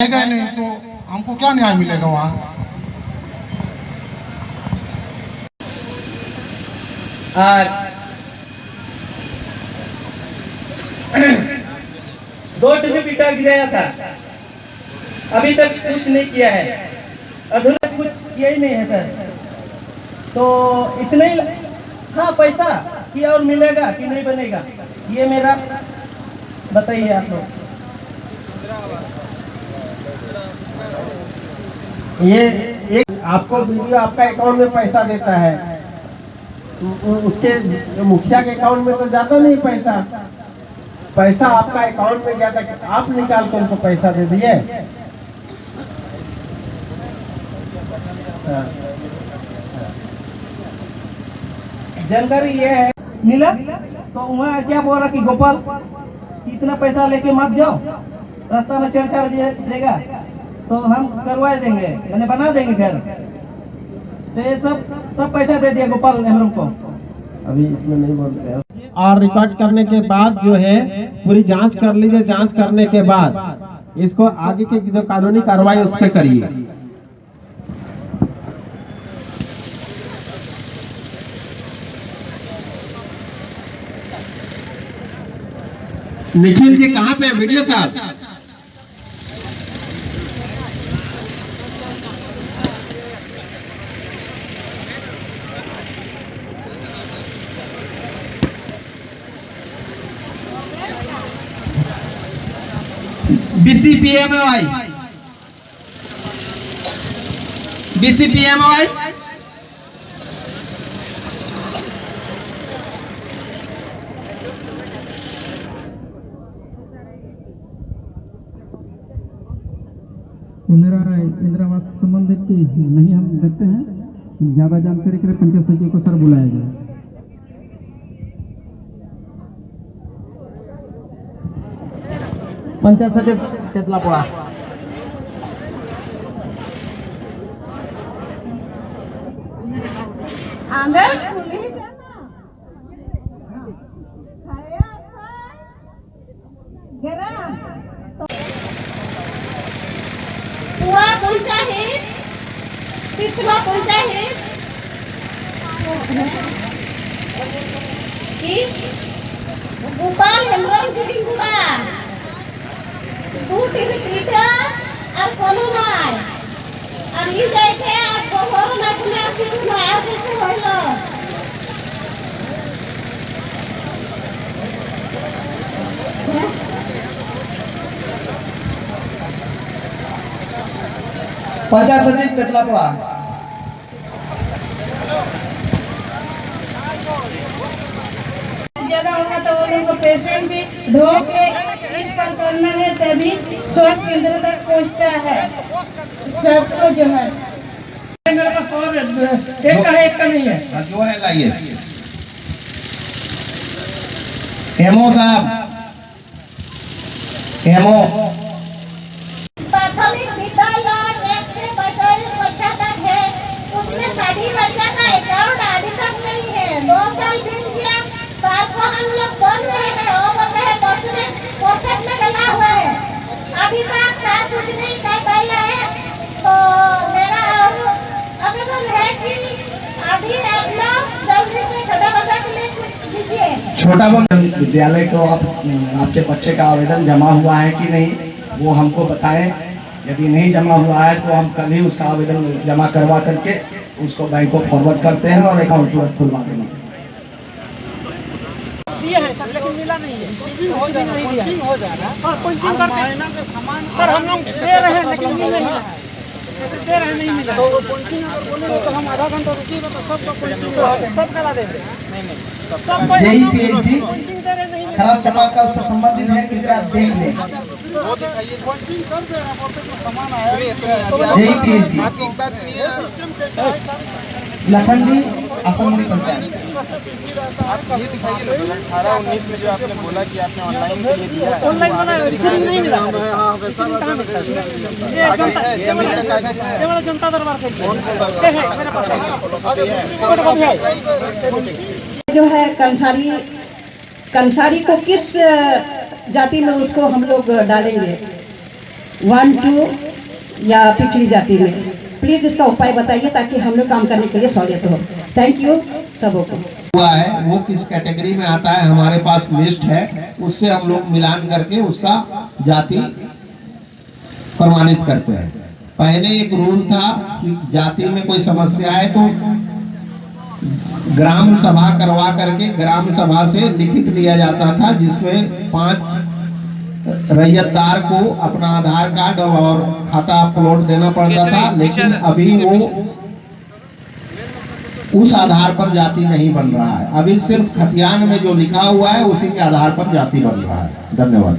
गए नहीं तो हमको क्या न्याय मिलेगा वहाँ। और 2 ट्रिप ईटा गिराया था, अभी तक कुछ नहीं किया है, अधूरा कुछ किया ही नहीं है सर। तो इतने ही हाँ पैसा कि और मिलेगा कि नहीं बनेगा, ये मेरा बताइए आप लोग। ये एक आपको वीडियो आपका अकाउंट में पैसा देता है, उसके मुखिया के अकाउंट में तो जाता नहीं पैसा आपका अकाउंट में गया था, आप निकाल कर उनको पैसा दे दिए। जानकारी ये है मिला तो वहाँ क्या बोल रहा कि गोपाल इतना पैसा लेके मत जाओ, रास्ता में छेड़छाड़ देगा तो हम करवा देंगे, मैंने बना देंगे घर। तो ये सब पैसा दे दिया गोपाल नेहरू को। अभी इसमें नहीं बोलते हैं। और रिकॉर्ड करने के बाद जो है पूरी जांच कर लीजिए, जांच करने के बाद इसको आगे की जो कानूनी कार्रवाई उस पर करिए। निखिल जी कहाँ पे वीडियो साहब? BCPMOI मेरा इंदिरा आवास संबंधित नहीं हम देखते हैं, ज़्यादा जानकारी के लिए पंचायत सचिव को सर बुलाया जाए। पंचायत सचिव केतलापुरा। पूरा पंचायत पिछला पंचायत की गोपाल हेमराज गिरी गुड़ा 2 ट्रिप और कोनो नाय और ये जाए थे आप गोहर ना कुने किछु ना और कैसे होइलो। पंचायत सचिव केतलापुरा। ज्यादा होगा तो उन लोगों को पेशेंट भी ढो के इस पर करना है, तभी स्वास्थ्य केंद्र तक पहुंचता है सबको जो है। मेरे पास और एक का नहीं है, जो है लाइए। हेमो साहब, हेमो प्राथमिक विद्यालय 1 से 45 बच्चा तक है, उसमें सभी बच्चा का अकाउंट अभी तक नहीं है। 2 साल बीत गया, साथ को हम लोग बोल रहे हैं वो बोल रहे हैं प्रोसेस में लगा हुआ है, अभी तक साथ कुछ नहीं कर पाया है। तो मेरा आवेदन है कि अभी आप लोग जल्दी से छोटा बच्चा के लिए कुछ कीजिए। छोटा विद्यालय को आपके बच्चे का आवेदन जमा हुआ है कि नहीं वो हमको बताएं। यदि नहीं जमा हुआ है तो हम कल ही उसका आवेदन जमा करवा करके उसको बैंक को फॉरवर्ड करते हैं और अकाउंट खुलवा देंगे। दिए हैं सर, लेकिन मिला नहीं है। रिसीविंग हो जा रहा है, पंचिंग करते हैं सर, हम लोग दे रहे हैं लेकिन मिल नहीं है, दे रहे हैं नहीं मिला। तो पंचिंग अगर बोलेंगे तो हम आधा घंटा रुकिएगा तो सब करा देंगे। जेई पीएचडी खराब चपाकल से संबंधित है कि आप देख लें। वो दिखाइए पंचिंग कर दे रहा, बोलते तो सामान आया। सुनिए जेई पीएचडी आपकी एक बात सुनिए, सिस्टम कैसा है सर? लखनजी अपन पंचायत आप ये दिखाइए ना 18-19 में जो आपने बोला कि आपने ऑनलाइन के लिए दिया है, ऑनलाइन बना है, रिसीविंग नहीं मिला। ये मेरा कागज है, ये वाला जनता दरबार का है मेरे पास है। जो है कंसारी को किस जाति में उसको हम लोग डालेंगे, 1, 2 या पिछड़ी जाति में। प्लीज़ इसका उपाय बताइए ताकि हम लोग काम करने के लिए सहूलियत हो। थैंक यू सबों को। हुआ है वो किस कैटेगरी में आता है, हमारे पास लिस्ट है, उससे हम लोग मिलान करके उसका जाति प्रमाणित करते हैं। पहले एक रूल था कि जाति में कोई समस्या है तो ग्राम सभा करवा करके ग्राम सभा से लिखित लिया जाता था, जिसमें 5 रैयतदार को अपना आधार कार्ड और खाता अपलोड देना पड़ता था। लेकिन अभी वो उस आधार पर जाति नहीं बन रहा है, अभी सिर्फ खतियान में जो लिखा हुआ है उसी के आधार पर जाति बन रहा है। धन्यवाद।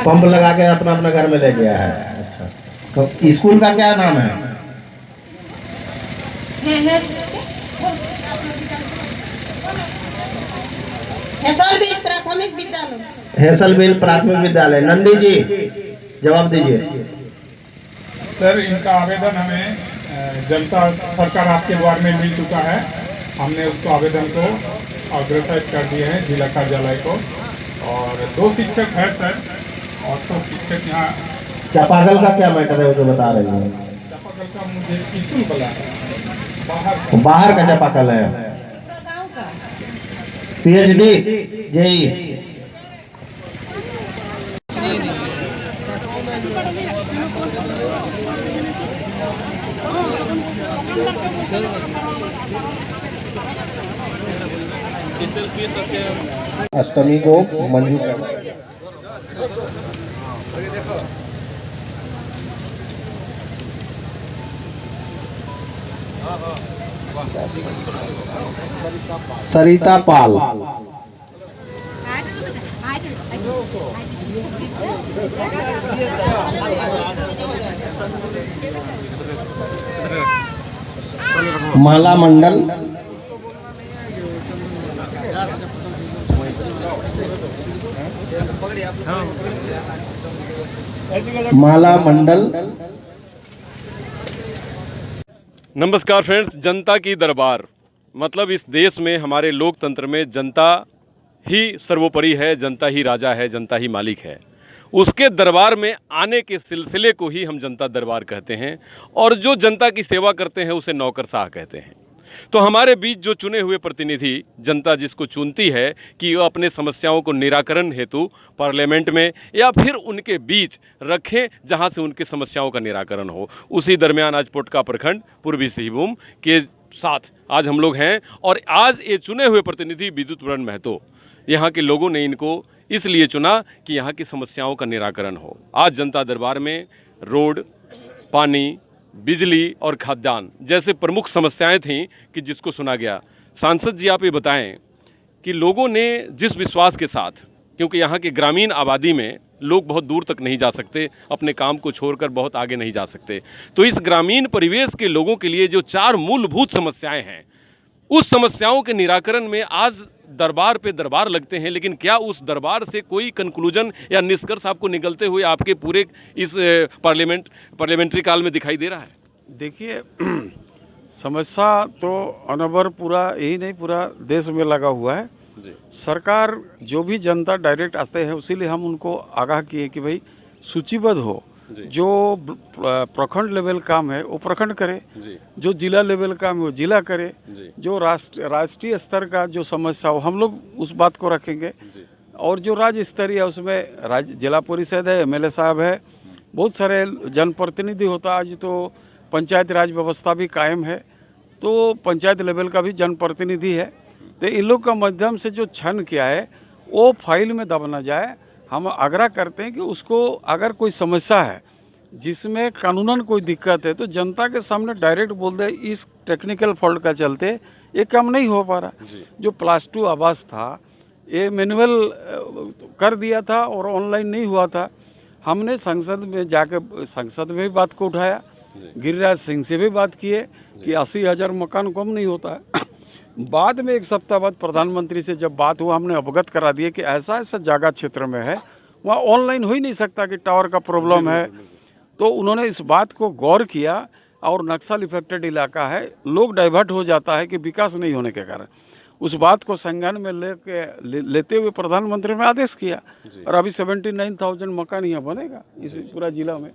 पंप लगा के अपना अपना घर में ले गया है। अच्छा, तो स्कूल का क्या नाम है? हेसलबील प्राथमिक विद्यालय। हेसलबील प्राथमिक विद्यालय। नंदी जी जवाब दीजिए। सर, इनका आवेदन हमें जनता सरकार आपके वार्ड में मिल चुका है। हमने उसको आवेदन को अग्रसर कर दिए हैं जिला कार्यालय को, और 2 शिक्षक है सर, और 2 शिक्षक यहाँ। चापाकल का क्या मैटर है वो तो बता रहे हैं। चापाकल का मुझे स्कूल बोला है, बाहर का चापाकल है। PhD JE अष्टमी को मंजूर। सरिता पाल। माला मंडल। माला मंडल। नमस्कार फ्रेंड्स, जनता की दरबार मतलब इस देश में हमारे लोकतंत्र में जनता ही सर्वोपरि है, जनता ही राजा है, जनता ही मालिक है। उसके दरबार में आने के सिलसिले को ही हम जनता दरबार कहते हैं, और जो जनता की सेवा करते हैं उसे नौकरशाह कहते हैं। तो हमारे बीच जो चुने हुए प्रतिनिधि जनता जिसको चुनती है कि वो अपने समस्याओं को निराकरण हेतु पार्लियामेंट में या फिर उनके बीच रखें जहां से उनकी समस्याओं का निराकरण हो, उसी दरमियान आज पोटका प्रखंड पूर्वी सिंहभूम के साथ आज हम लोग हैं। और आज ये चुने हुए प्रतिनिधि विद्युत वरण महतो, यहाँ के लोगों ने इनको इसलिए चुना कि यहाँ की समस्याओं का निराकरण हो। आज जनता दरबार में रोड, पानी, बिजली और खाद्यान्न जैसे प्रमुख समस्याएं थीं कि जिसको सुना गया। सांसद जी, आप ये बताएं कि लोगों ने जिस विश्वास के साथ, क्योंकि यहाँ की ग्रामीण आबादी में लोग बहुत दूर तक नहीं जा सकते, अपने काम को छोड़कर बहुत आगे नहीं जा सकते, तो इस ग्रामीण परिवेश के लोगों के लिए जो 4 मूलभूत समस्याएं हैं, उस समस्याओं के निराकरण में आज दरबार पे दरबार लगते हैं। लेकिन क्या उस दरबार से कोई कंक्लूजन या निष्कर्ष आपको निकलते हुए आपके पूरे इस पार्लियामेंट्री काल में दिखाई दे रहा है? देखिए, समस्या तो अनबर पूरा यही नहीं, पूरा देश में लगा हुआ है। सरकार जो भी जनता डायरेक्ट आते हैं उसीलिए हम उनको आगाह किए कि भाई सूचीबद्ध हो, जो प्रखंड लेवल काम है वो प्रखंड करे, जो जिला लेवल काम है वो जिला करे, जो राष्ट्रीय स्तर का जो समस्या हो हम लोग उस बात को रखेंगे, और जो राज्य स्तरीय है उसमें जिला परिषद है, MLA साहब है, बहुत सारे जनप्रतिनिधि होता है। आज तो पंचायत राज व्यवस्था भी कायम है, तो पंचायत लेवल का भी जनप्रतिनिधि है। तो इन लोग का माध्यम से जो क्षण किया है वो फाइल में दब ना जाए। हम आग्रह करते हैं कि उसको अगर कोई समस्या है जिसमें कानूनन कोई दिक्कत है तो जनता के सामने डायरेक्ट बोल दे, इस टेक्निकल फॉल्ट का चलते ये काम नहीं हो पा रहा। जो +2 आवास था ये मैनुअल कर दिया था और ऑनलाइन नहीं हुआ था। हमने संसद में जाकर संसद में भी बात को उठाया, गिरिराज सिंह से भी बात किए कि 80,000 मकान कम नहीं होता है। बाद में 1 सप्ताह बाद प्रधानमंत्री से जब बात हुआ, हमने अवगत करा दिए कि ऐसा ऐसा जगह क्षेत्र में है वहाँ ऑनलाइन हो ही नहीं सकता कि टावर का प्रॉब्लम है। तो उन्होंने इस बात को गौर किया, और नक्सल इफेक्टेड इलाका है, लोग डाइवर्ट हो जाता है कि विकास नहीं होने के कारण। उस बात को संज्ञान में लेते हुए प्रधानमंत्री ने आदेश किया और अभी 79,000 मकान यहाँ बनेगा इस पूरा जिला में।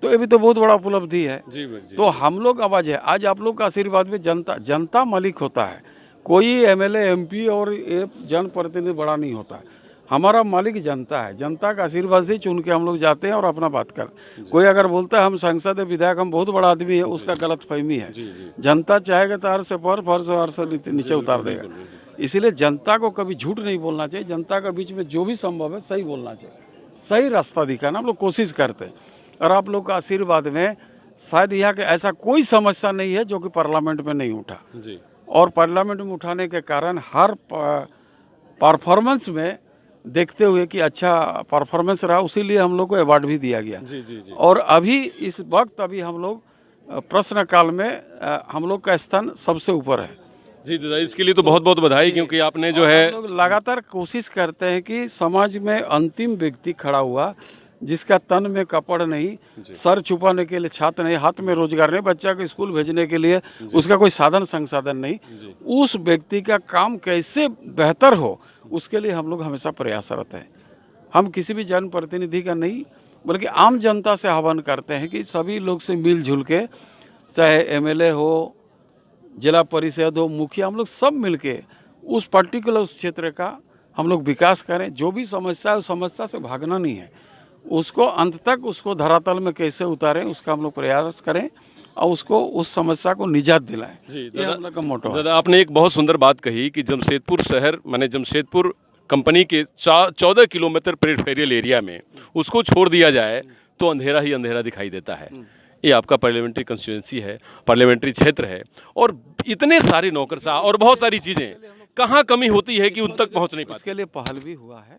तो ये भी तो बहुत बड़ा उपलब्धि है। तो हम लोग आवाज है, आज आप लोग का आशीर्वाद में जनता मालिक होता है, कोई एमएलए एमपी और ये जनप्रतिनिधि बड़ा नहीं होता। हमारा मालिक जनता है, जनता का आशीर्वाद से चुन के हम लोग जाते हैं और अपना बात करते। कोई अगर बोलता है हम सांसद है, विधायक, हम बहुत बड़ा आदमी है, उसका गलत फहमी है। जनता चाहेगा तो हर से पर हर से नीचे उतार देगा। इसीलिए जनता को कभी झूठ नहीं बोलना चाहिए, जनता के बीच में जो भी संभव है सही बोलना चाहिए, सही रास्ता दिखाना हम लोग कोशिश करते हैं। और आप लोग का आशीर्वाद में शायद यहाँ के ऐसा कोई समस्या नहीं है जो कि पार्लियामेंट में नहीं उठा, और पार्लियामेंट में उठाने के कारण हर परफॉर्मेंस में देखते हुए कि अच्छा परफॉर्मेंस रहा, उसीलिए हम लोग को अवार्ड भी दिया गया। और अभी इस वक्त अभी हम लोग प्रश्न काल में हम लोग का स्थान सबसे ऊपर है। जी दादा, इसके लिए तो बहुत बहुत बधाई, क्योंकि आपने जो है हम लोग लगातार कोशिश करते हैं कि समाज में अंतिम व्यक्ति खड़ा हुआ जिसका तन में कपड़ नहीं, सर छुपाने के लिए छात्र नहीं, हाथ में रोजगार नहीं, बच्चा को स्कूल भेजने के लिए उसका कोई साधन संसाधन नहीं, उस व्यक्ति का काम कैसे बेहतर हो उसके लिए हम लोग हमेशा प्रयासरत हैं। हम किसी भी जनप्रतिनिधि का नहीं बल्कि आम जनता से आह्वान करते हैं कि सभी लोग से मिलजुल के, चाहे एमएलए हो, जिला परिषद हो, मुखिया, हम लोग सब मिलके उस पर्टिकुलर उस क्षेत्र का हम लोग विकास करें। जो भी समस्या है उस समस्या से भागना नहीं है, उसको अंत तक उसको धरातल में कैसे उतारें उसका हम लोग प्रयास करें और उसको उस समस्या को निजात दिलाएं। ये हम लोग का मोटो है। दादा, आपने एक बहुत सुंदर बात कही कि जमशेदपुर शहर माने जमशेदपुर कंपनी के 14 किलोमीटर पेरिफेरियल एरिया में उसको छोड़ दिया जाए तो अंधेरा ही अंधेरा दिखाई देता है। ये आपका पार्लियामेंट्री कंस्टिट्यूएंसी है, पार्लियामेंट्री क्षेत्र है, और इतने सारे नौकरशाह और बहुत सारी चीज़ें, कहाँ कमी होती है कि उन तक पहुँच नहीं पाती? इसके लिए पहल भी हुआ है।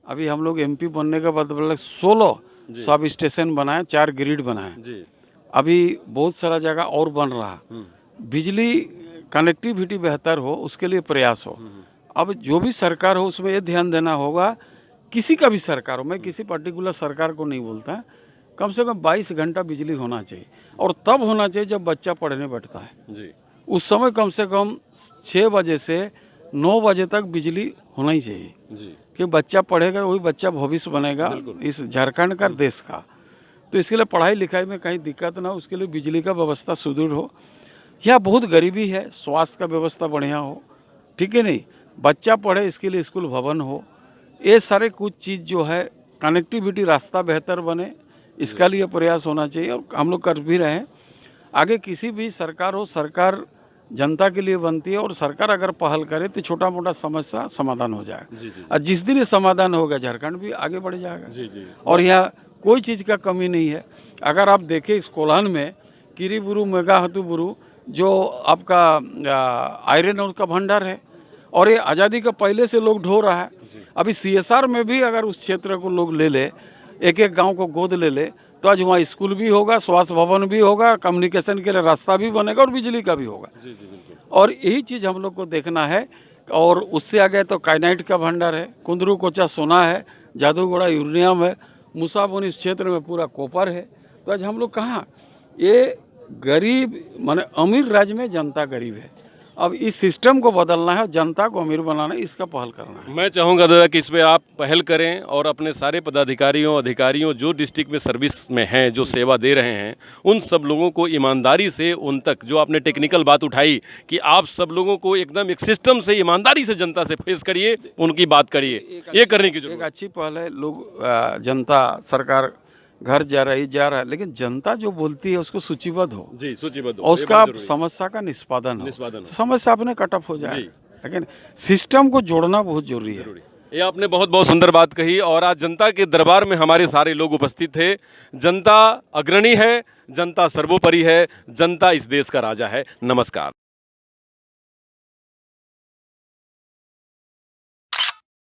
अभी हम लोग एमपी बनने के बाद 16 सब स्टेशन बनाए, 4 ग्रिड बनाए। अभी बहुत सारा जगह और बन रहा, बिजली कनेक्टिविटी बेहतर हो उसके लिए प्रयास हो। अब जो भी सरकार हो उसमें ये ध्यान देना होगा, किसी का भी सरकार हो, मैं किसी पर्टिकुलर सरकार को नहीं बोलता, कम से कम 22 घंटा बिजली होना चाहिए, और तब होना चाहिए जब बच्चा पढ़ने बैठता है। उस समय कम से कम 6 बजे से 9 बजे तक बिजली होना ही चाहिए कि बच्चा पढ़ेगा, वही बच्चा भविष्य बनेगा इस झारखंड का, देश का। तो इसके लिए पढ़ाई लिखाई में कहीं दिक्कत ना हो, उसके लिए बिजली का व्यवस्था सुदृढ़ हो। यहाँ बहुत गरीबी है, स्वास्थ्य का व्यवस्था बढ़िया हो, ठीक है नहीं, बच्चा पढ़े इसके लिए स्कूल भवन हो, ये सारे कुछ चीज़ जो है, कनेक्टिविटी रास्ता बेहतर बने, इसका लिए प्रयास होना चाहिए और हम लोग कर भी रहे हैं। आगे किसी भी सरकार हो, सरकार जनता के लिए बनती है, और सरकार अगर पहल करे तो छोटा मोटा समस्या समाधान हो जाएगा। और जिस दिन ये समाधान होगा झारखंड भी आगे बढ़ जाएगा। और यहाँ कोई चीज़ का कमी नहीं है। अगर आप देखें इस कोल्हान में किरीबुरु, मेगाहतुबुरु जो आपका आयरन और उसका भंडार है, और ये आज़ादी का पहले से लोग ढो रहा है। अभी CSR में भी अगर उस क्षेत्र को लोग ले ले, एक एक गांव को गोद ले ले, तो आज वहाँ स्कूल भी होगा, स्वास्थ्य भवन भी होगा, कम्युनिकेशन के लिए रास्ता भी बनेगा और बिजली का भी होगा। और यही चीज़ हम लोग को देखना है। और उससे आगे तो काइनाइट का भंडार है, कुंदरू कोचा सोना है, जादूगोड़ा यूरेनियम है, मुसाबोन इस क्षेत्र में पूरा कॉपर है। तो आज हम लोग कहाँ, ये गरीब माने अमीर राज्य में जनता गरीब है। अब इस सिस्टम को बदलना है, जनता को अमीर बनाना है, इसका पहल करना है। मैं चाहूँगा दादा कि इस पर आप पहल करें और अपने सारे पदाधिकारियों, अधिकारियों जो डिस्ट्रिक्ट में सर्विस में हैं, जो सेवा दे रहे हैं, उन सब लोगों को ईमानदारी से उन तक, जो आपने टेक्निकल बात उठाई कि आप सब लोगों को एकदम एक सिस्टम से ईमानदारी से जनता से फेस करिए, उनकी बात करिए, ये करने की जरूरत है। एक अच्छी पहल है। लोग जनता सरकार घर जा रहा है, लेकिन जनता जो बोलती है उसको सूचीबद्ध हो, सूचीबद्ध हो, और उसका समस्या का निष्पादन हो, समस्या अपने कट ऑफ हो जाए। लेकिन सिस्टम को जोड़ना बहुत जरूरी है। ये आपने बहुत बहुत सुंदर बात कही। और आज जनता के दरबार में हमारे सारे लोग उपस्थित थे। जनता अग्रणी है, जनता सर्वोपरि है, जनता इस देश का राजा है। नमस्कार।